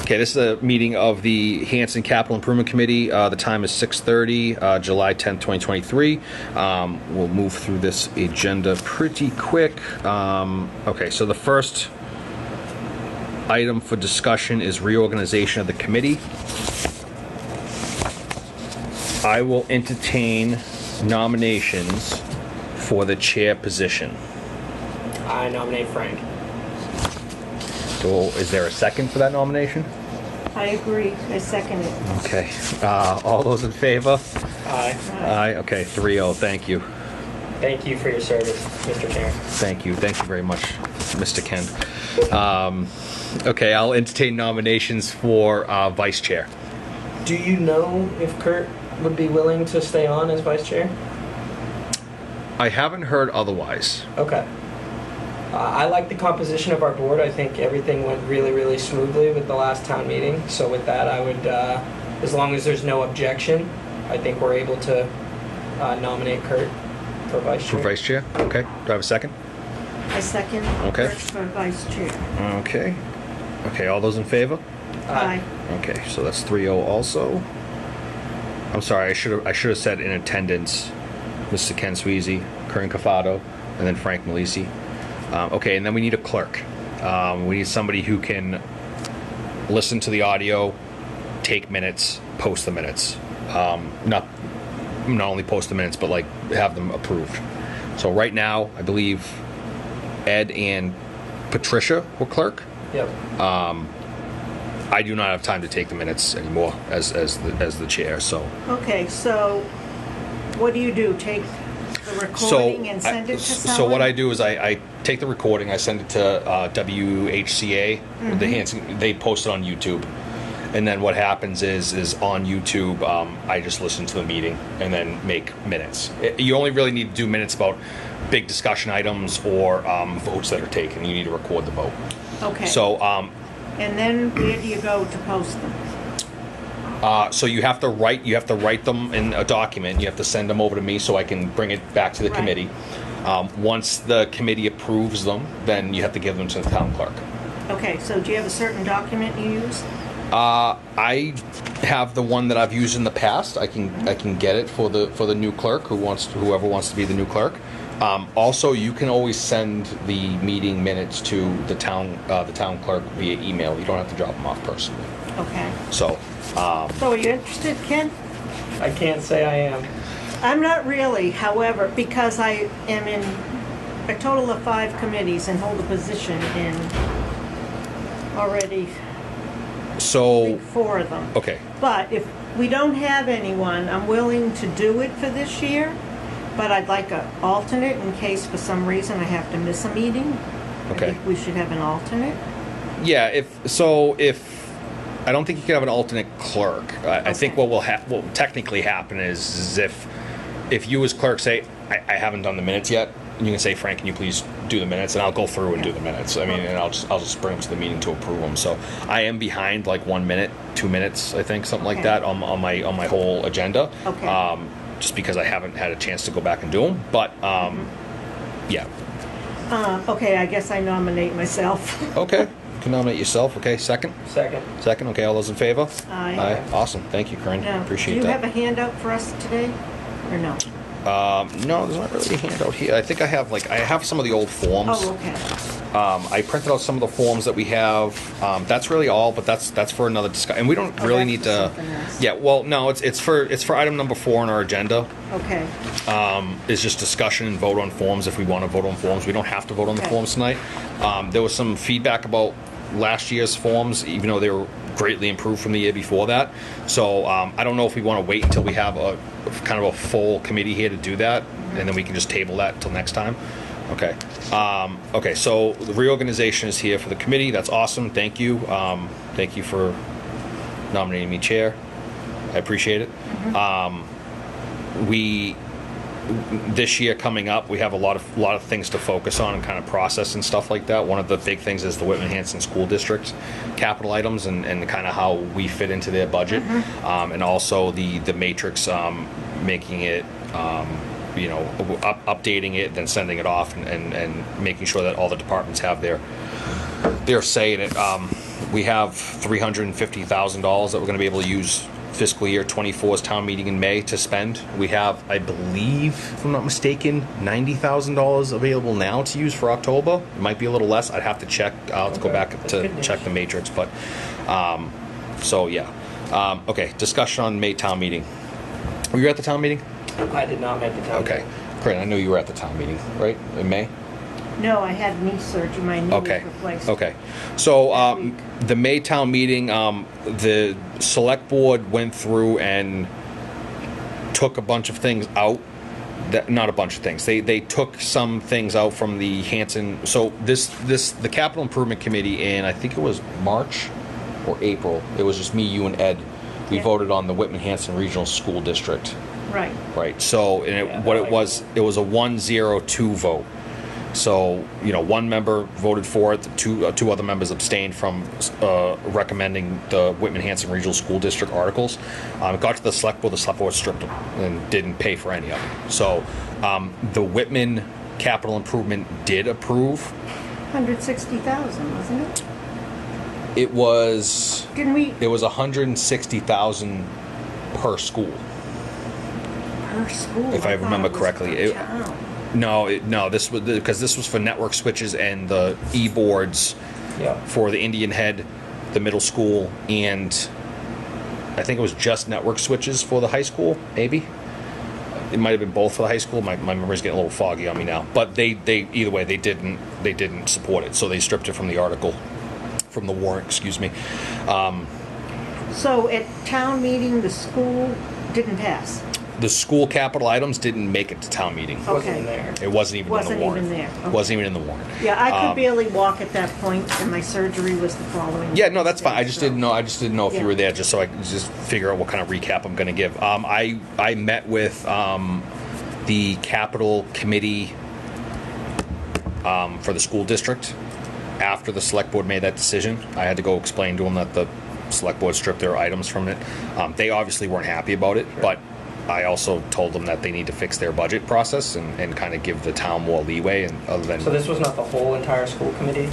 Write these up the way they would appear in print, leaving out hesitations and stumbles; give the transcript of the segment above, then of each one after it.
Okay, this is a meeting of the Hanson Capital Improvement Committee. The time is 6:30, July 10th, 2023. We'll move through this agenda pretty quick. Okay, so the first item for discussion is reorganization of the committee. I will entertain nominations for the chair position. I nominate Frank. So is there a second for that nomination? I agree. I second it. Okay. All those in favor? Aye. Aye. Okay, 3-0. Thank you. Thank you for your service, Mr. Chair. Thank you. Thank you very much, Mr. Ken. Okay, I'll entertain nominations for vice chair. Do you know if Kurt would be willing to stay on as vice chair? I haven't heard otherwise. Okay. I like the composition of our board. I think everything went really, really smoothly with the last town meeting. So with that, I would, as long as there's no objection, I think we're able to nominate Kurt for vice chair. For vice chair? Okay. Do I have a second? I second. Okay. First for vice chair. Okay. Okay, all those in favor? Aye. Okay, so that's 3-0 also. I'm sorry, I should have said in attendance, Mr. Ken Sweezy, Corinne Cafato, and then Frank Malisi. Okay, and then we need a clerk. We need somebody who can listen to the audio, take minutes, post the minutes. Not only post the minutes, but like have them approved. So right now, I believe Ed and Patricia were clerk. Yep. I do not have time to take the minutes anymore as the chair. So. Okay, so what do you do? Take the recording and send it to someone? So what I do is I take the recording, I send it to WHCA, the Hanson, they post it on YouTube. And then what happens is on YouTube, I just listen to the meeting and then make minutes. You only really need to do minutes about big discussion items or votes that are taken. You need to record the vote. Okay. So, and then where do you go to post them? so you have to write them in a document. You have to send them over to me so I can bring it back to the committee. Once the committee approves them, then you have to give them to the town clerk. Okay, so do you have a certain document you use? I have the one that I've used in the past. I can get it for the new clerk whoever wants to be the new clerk. Also, you can always send the meeting minutes to the town clerk via email. You don't have to drop them off personally. Okay. So. So are you interested, Ken? I can't say I am. I'm not really, however, because I am in a total of 5 committees and hold a position in already I think 4 of them. Okay. But if we don't have anyone, I'm willing to do it for this year, but I'd like an alternate in case for some reason I have to miss a meeting. Okay. I think we should have an alternate. Yeah, if I don't think you can have an alternate clerk. I think what will technically happen is if you as clerk say, I haven't done the minutes yet, you can say, Frank, can you please do the minutes, and I'll go through and do the minutes. I mean, and I'll just bring them to the meeting to approve them. So I am behind like 1 minute, 2 minutes, I think, something like that on my whole agenda. Okay. Just because I haven't had a chance to go back and do them, but yeah. Okay, I guess I nominate myself. Okay, you can nominate yourself. Okay, second. Second. Okay, all those in favor? Aye. Aye. Awesome. Thank you, Corinne. Now, Appreciate do you that. have a handout for us today, or no? No, there's not really a handout here. I think I have some of the old forms. Oh, okay. I printed out some of the forms that we have. That's really all, but that's for another discussion. And we don't really that's need for to. something else. Yeah, well, no, it's for item number 4 on our agenda. Okay. Is just discussion and vote on forms if we want to vote on forms. We don't have to vote on the Okay. forms tonight. There was some feedback about last year's forms, even though they were greatly improved from the year before that. So I don't know if we want to wait until we have a kind of a full committee here to do that, and then we can just table that until next time. Okay. Okay, so the reorganization is here for the committee. That's awesome. Thank you. Thank you for nominating me chair. I appreciate it. This year coming up, we have a lot of things to focus on and kind of process and stuff like that. One of the big things is the Whitman-Hanson School District capital items and kind of how we fit into their budget, and also the matrix, making it, updating it, then sending it off, and making sure that all the departments have their say in it. We have $350,000 that we're going to be able to use fiscal year 24's town meeting in May to spend. We have, I believe, if I'm not mistaken, $90,000 available now to use for October. It might be a little less. I'd have to check. I'll have to go Okay. back That's to good news. check the matrix. But so yeah. Okay. Discussion on May town meeting. Were you at the town meeting? I did not make the town. Okay. Great. I knew you were at the town meeting, right? In May. No, I had knee surgery, my knee was Okay. replaced. Okay. So Last week. the Maytown meeting, the select board went through and took a bunch of things out. That, not a bunch of things. They took some things out from the Hanson. So the capital improvement committee in, I think it was March or April. It was just me, you, and Ed. We Yeah. voted on the Whitman Hanson Regional School District. Right. Right. So and Yeah, what I it like was, it was a 1-0-2 vote. So, one member voted for it, two other members abstained from recommending the Whitman Hanson Regional School District articles. It got to the select board stripped them and didn't pay for any of them. So, the Whitman capital improvement did approve. 160,000, wasn't it? It was Didn't we, 160,000 per school. per school? If I thought remember it was correctly, per it- town. No, this was because this was for network switches and the e-boards Yeah. for the Indian Head, the middle school, and I think it was just network switches for the high school, maybe. It might have been both for the high school. My memory's getting a little foggy on me now. But they either way they didn't support it, so they stripped it from the article, from the warrant, excuse me. So at town meeting, the school didn't pass? The school capital items didn't make it to town meeting. Okay. Wasn't in there. It wasn't even in Wasn't the warrant. even there, okay. Wasn't even in the warrant. Yeah, I could barely walk at that point, and my surgery was the following. Yeah, no, that's fine. Wednesday, I just so- didn't know. I just didn't know if Yeah. you were there, just so I could just figure out what kind of recap I'm going to give. I met with the capital committee for the school district after the select board made that decision. I had to go explain to them that the select board stripped their items from it. They obviously weren't happy about it, but I also told them that they need to fix their budget process and kind of give the town more leeway. And other than So this was not the whole entire school committee?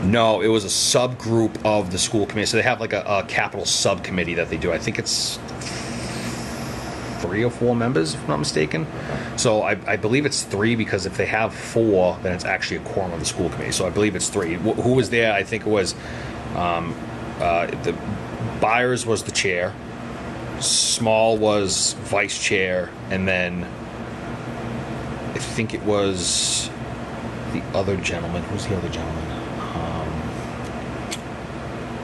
no, it was a subgroup of the school committee. So they have like a capital subcommittee that they do. I think it's 3 or 4 members, if I'm not mistaken. So I believe it's 3 because if they have 4, then it's actually a quorum of the school committee. So I believe it's 3. Who was there? I think it was the Byers was the chair, Small was vice chair, and then I think it was the other gentleman. Who's the other gentleman?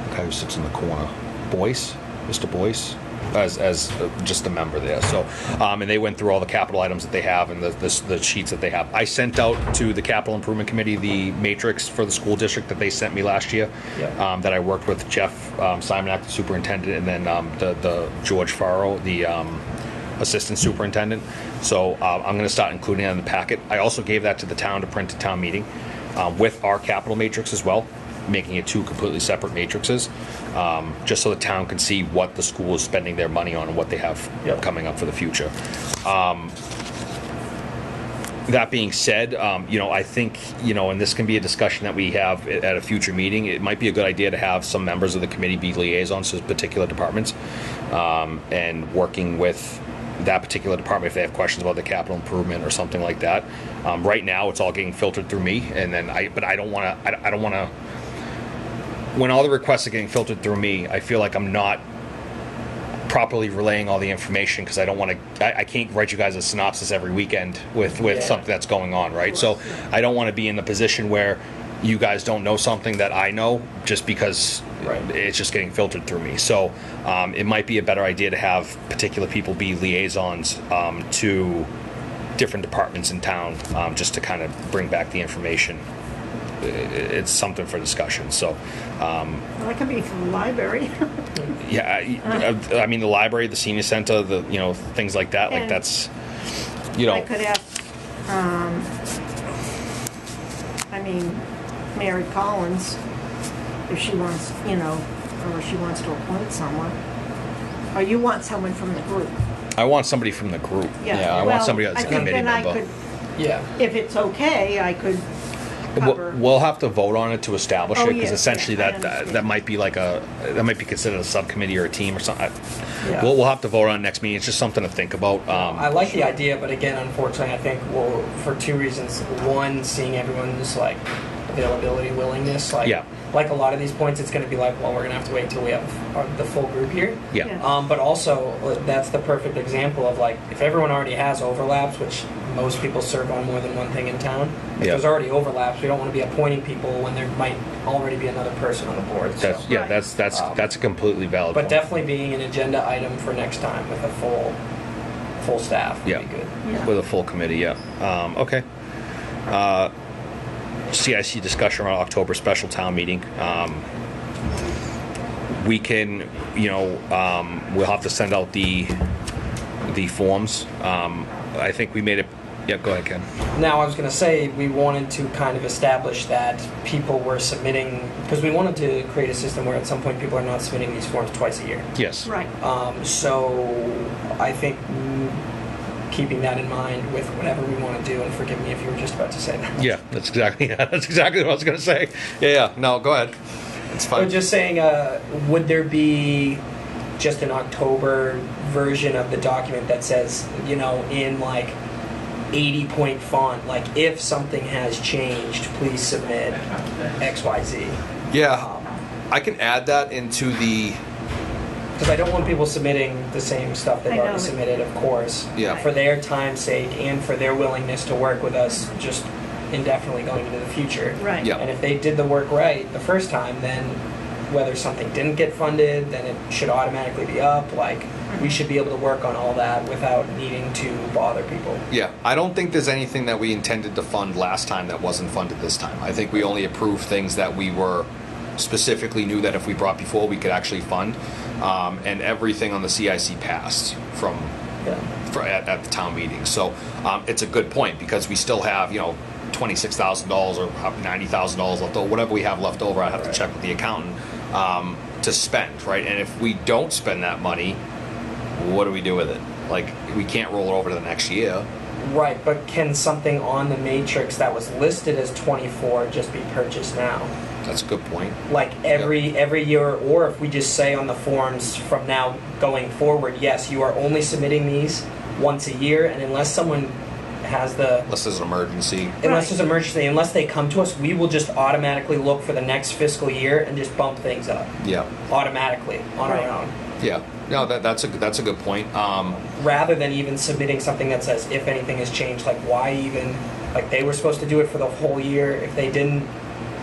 The guy who sits in the corner. Boyce, Mr. Boyce, as just a member there. So, and they went through all the capital items that they have and the sheets that they have. I sent out to the capital improvement committee the matrix for the school district that they sent me last year. Yeah. That I worked with Jeff Simonak, the superintendent, and then the George Farrow, the assistant superintendent. So I'm going to start including it in the packet. I also gave that to the town to print at town meeting with our capital matrix as well, making it 2 completely separate matrices, just so the town can see what the school is spending their money on and what they have Yep. coming up for the future. That being said, I think, and this can be a discussion that we have at a future meeting. It might be a good idea to have some members of the committee be liaisons to particular departments, and working with that particular department if they have questions about the capital improvement or something like that. Right now, it's all getting filtered through me, and then but I don't want to. When all the requests are getting filtered through me, I feel like I'm not properly relaying all the information because I don't want to. I can't write you guys a synopsis every weekend with Yeah. something that's going on, right? So I don't want to be in the position where you guys don't know something that I know just because Right. it's just getting filtered through me. So it might be a better idea to have particular people be liaisons to different departments in town, just to kind of bring back the information. It's something for discussion. So. Well, that could be from the library. Yeah, I mean the library, the senior center, things like that. Like And that's, I could ask, Mary Collins, if she wants, or she wants to appoint someone. Or you want someone from the group. I want somebody from the group. Yeah, I want well, somebody that's I a think committee then member. I could, Yeah. if it's okay, I could cover. We'll have to vote on it to establish Oh, it, because yes, essentially yeah, I that understand. might be like that might be considered a subcommittee or a team or something. Yeah. We'll have to vote on it next meeting. It's just something to think about. I like the idea, but again, unfortunately, I think for two reasons. One, seeing everyone's like availability, willingness. Like a lot of these points, it's going to be like, well, we're going to have to wait till we have the full group here. Yeah. Yeah. But also, that's the perfect example of like, if everyone already has overlaps, which most people serve on more than one thing in town, if Yeah. there's already overlaps, we don't want to be appointing people when there might already be another person on the board. So. That's, yeah, Right. that's a completely valid But point. definitely being an agenda item for next time with a full staff would Yeah. be good. Yeah. With a full committee, yeah. Okay. CIC discussion around October special town meeting. We can, we'll have to send out the forms. I think we made it. Yeah, go ahead, Ken. Now, I was going to say we wanted to kind of establish that people were submitting, because we wanted to create a system where at some point people are not submitting these forms twice a year. Yes. Right. So I think keeping that in mind with whatever we want to do, and forgive me if you were just about to say that. Yeah, that's exactly what I was going to say. Yeah. No, go ahead. It's I fine. was just saying, would there be just an October version of the document that says, in like 80-point font, like if something has changed, please submit XYZ. Yeah, I can add that into the. Because I don't want people submitting the same stuff they've I know. already submitted, of course. Yeah. For their time's sake and for their willingness to work with us just indefinitely going into the future. Right. Yeah. And if they did the work right the first time, then whether something didn't get funded, then it should automatically be up. Like, we should be able to work on all that without needing to bother people. Yeah, I don't think there's anything that we intended to fund last time that wasn't funded this time. I think we only approved things that we were specifically knew that if we brought before we could actually fund, and everything on the CIC passed from Yeah. at the town meeting. So it's a good point, because we still have $26,000 or $90,000 left over, whatever we have left over. I have to check with the accountant to spend, right? And if we don't spend that money, what do we do with it? Like, we can't roll it over to the next year. Right, but can something on the matrix that was listed as 24 just be purchased now? That's a good point. Like every year, or if we just say on the forms from now going forward, yes, you are only submitting these once a year, and unless someone has Unless there's an emergency. unless there's an emergency, unless they come to us, we will just automatically look for the next fiscal year and just bump things up Yeah. automatically on Right. our own. Yeah. No, that's a good point. Rather than even submitting something that says if anything has changed, like why even, like they were supposed to do it for the whole year. If they didn't,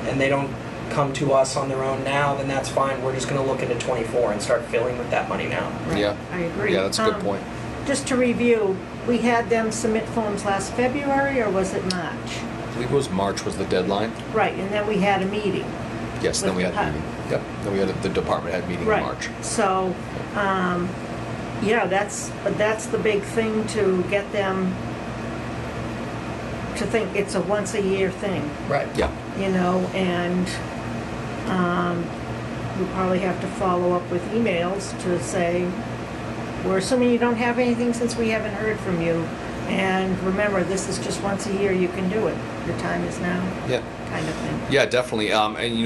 and they don't come to us on their own now, then that's fine. We're just going to look into 24 and start filling with that money now. Right. Yeah. I agree. Yeah, that's a good point. Just to review, we had them submit forms last February, or was it March? I believe it was March was the deadline. Right, and then we had a meeting. Yes, then With we the had a meeting. Yep. Then we had the department head meeting Right. in March. So, yeah, that's the big thing, to get them to think it's a once a year thing, Right. Yeah. and we probably have to follow up with emails to say, we're assuming you don't have anything since we haven't heard from you. And remember, this is just once a year you can do it. Your time is now, Yeah. kind of thing. Yeah, definitely. And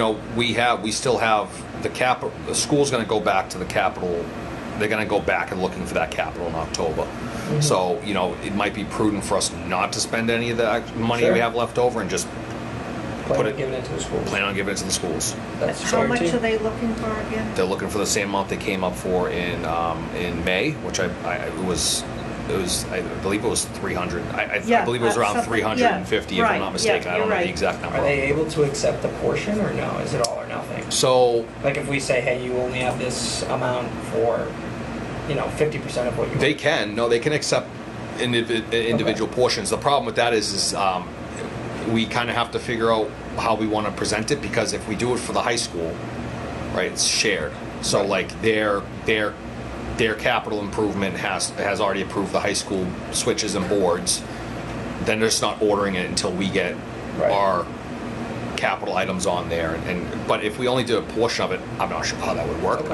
we still have the capital. The school's going to go back to the capital. They're going to go back and looking for that capital in October. Mm-hmm. So it might be prudent for us not to spend any of the money Sure. we have left over and just Plan Put on it- giving it to the schools. plan on giving it to the schools. That's How fair, much too. are they looking for again? They're looking for the same amount they came up for in May, which I believe it was 300. I Yeah, believe it was around something- 350 yeah, if I'm right, not mistaken. yeah, I don't you're know right. the exact number. Are they able to accept a portion or no? Is it all or nothing? So Like if we say, hey, you only have this amount for, 50% of what you they can accept individual portions. The problem with that is we kind of have to figure out how we want to present it, because if we do it for the high school, right, it's shared. So like their capital improvement has already approved the high school switches and boards. Then they're just not ordering it until we get Right. our capital items on there. But if we only do a portion of it, I'm not sure how that would work.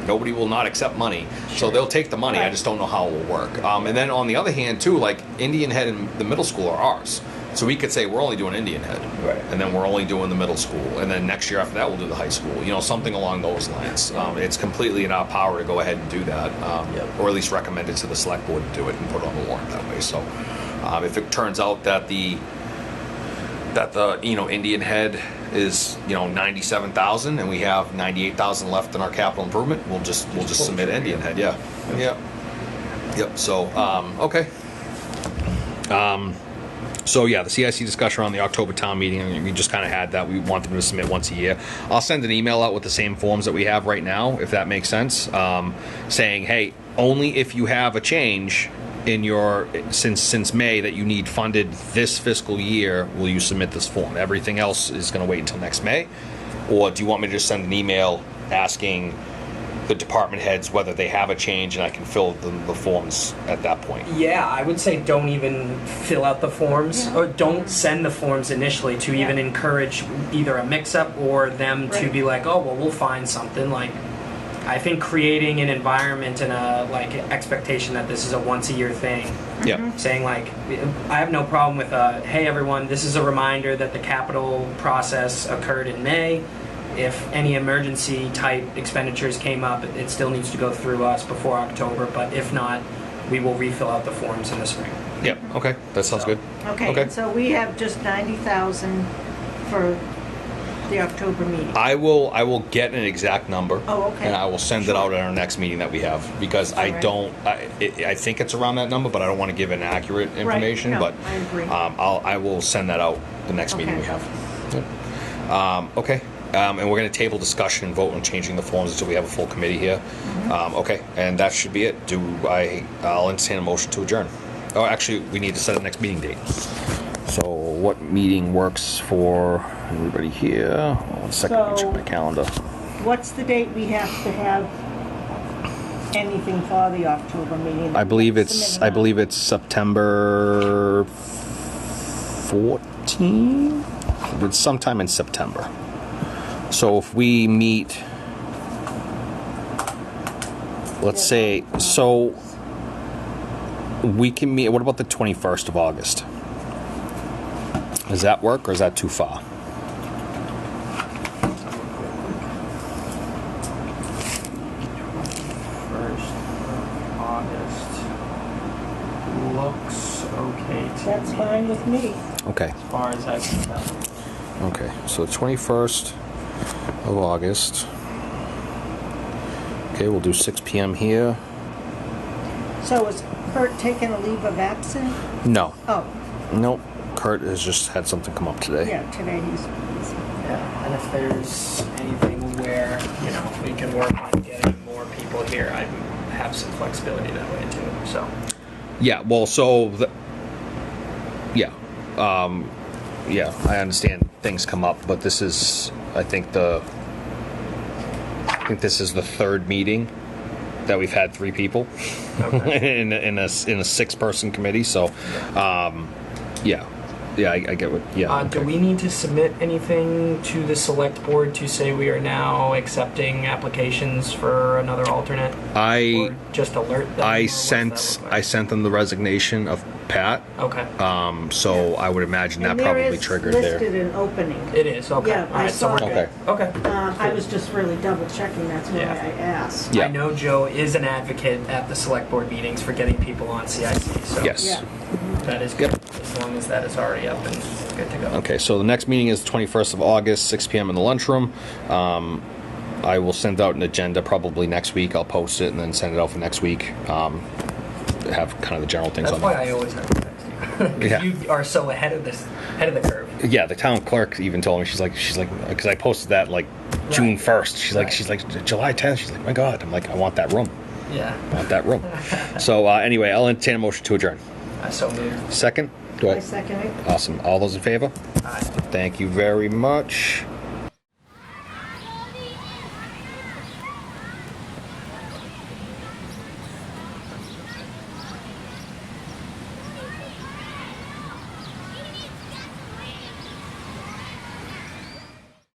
Nobody will not accept money, so they'll take the money. I Right. just don't know how it will work. And then on the other hand, too, like Indian Head and the middle school are ours. So we could say we're only doing Indian Head, Right. and then we're only doing the middle school, and then next year after that we'll do the high school. You know, something along those lines. It's completely in our power to go ahead and do that, Yep. or at least recommend it to the select board to do it and put it on the warrant that way. So if it turns out that the Indian Head is 97,000 and we have 98,000 left in our capital improvement, we'll just submit Indian Head. Yeah. Yep. So okay. So yeah, the CIC discussion around the October town meeting, we just kind of had that. We want them to submit once a year. I'll send an email out with the same forms that we have right now, if that makes sense, saying, hey, only if you have a change in your since May that you need funded this fiscal year will you submit this form. Everything else is going to wait until next May. Or do you want me to just send an email asking the department heads whether they have a change and I can fill the forms at that point? Yeah, I would say don't even fill out the forms, Yeah. or don't send the forms initially to even Yeah. encourage either a mix-up or them to Right. be like, oh, well, we'll find something. Like, I think creating an environment and a expectation that this is a once-a-year thing. Yeah. Saying like, I have no problem with hey everyone, this is a reminder that the capital process occurred in May. If any emergency type expenditures came up, it still needs to go through us before October, but if not, we will refill out the forms in the spring. Yeah. Okay. That sounds good. Okay, Okay. and so we have just 90,000 for the October meeting. I will get an exact number. Oh, okay. And I will send it Sure. out at our next meeting that we have, because All right. I think it's around that number, but I don't want to give inaccurate information. no, But I agree. I will send that out the next meeting we Okay. have. Yep. Okay. And we're going to table discussion and vote on changing the forms until we have a full committee here. Mm-hmm. Okay, and that should be it. I'll entertain a motion to adjourn. Oh, actually, we need to set a next meeting date. So what meeting works for everybody here? One second, let me check my calendar. What's the date we have to have anything for the October meeting? I believe it's Submit it September 14th. It's sometime in September. So if we meet, let's say, so we can meet. What about the 21st of August? Does that work, or is that too far? First of August looks okay to That's me, fine with me. Okay. as far as I can tell. Okay. So 21st of August. Okay, we'll do 6 p.m. here. So is Kurt taking a leave of absence? No. Oh, Nope. Kurt has just had something come up today. yeah, today he's busy. Yeah, and if there's anything where we can work on getting more people here, I have some flexibility that way too. So Yeah, well, so, yeah, I understand things come up, but this is, I think this is the third meeting that we've had 3 people Okay. in a 6-person committee. So, I get what. Yeah. Do okay. we need to submit anything to the select board to say we are now accepting applications for another alternate? Or just alert them? or I what's that sent look like? the resignation of Pat. Okay. So I would imagine that And there probably is triggered listed there. an opening. It is, okay. Yeah, All I right, so saw we're that. good. Okay. I was just really double checking, that's why Yeah. I asked. Yeah. I know Joe is an advocate at the select board meetings for getting people on CIC, so Yes. Yeah. that is good, as long as that is already up and good to go. Okay, so the next meeting is the 21st of August, 6 p.m. in the lunchroom. I will send out an agenda probably next week. I'll post it and then send it out for next week. Have kind of the general things That's on why there. I always have to text you. 'Cause Yeah. you are so ahead of the curve. Yeah, the town clerk even told me, she's like, because I posted that like June Right. 1st. She's Right. like July 10th. She's like, my God. I'm like, I want that room. Yeah. I want that room. So anyway, I'll entertain a motion to adjourn. I so moved. Second? Do I I? second it. Awesome. All those in favor? Aye. Thank you very much.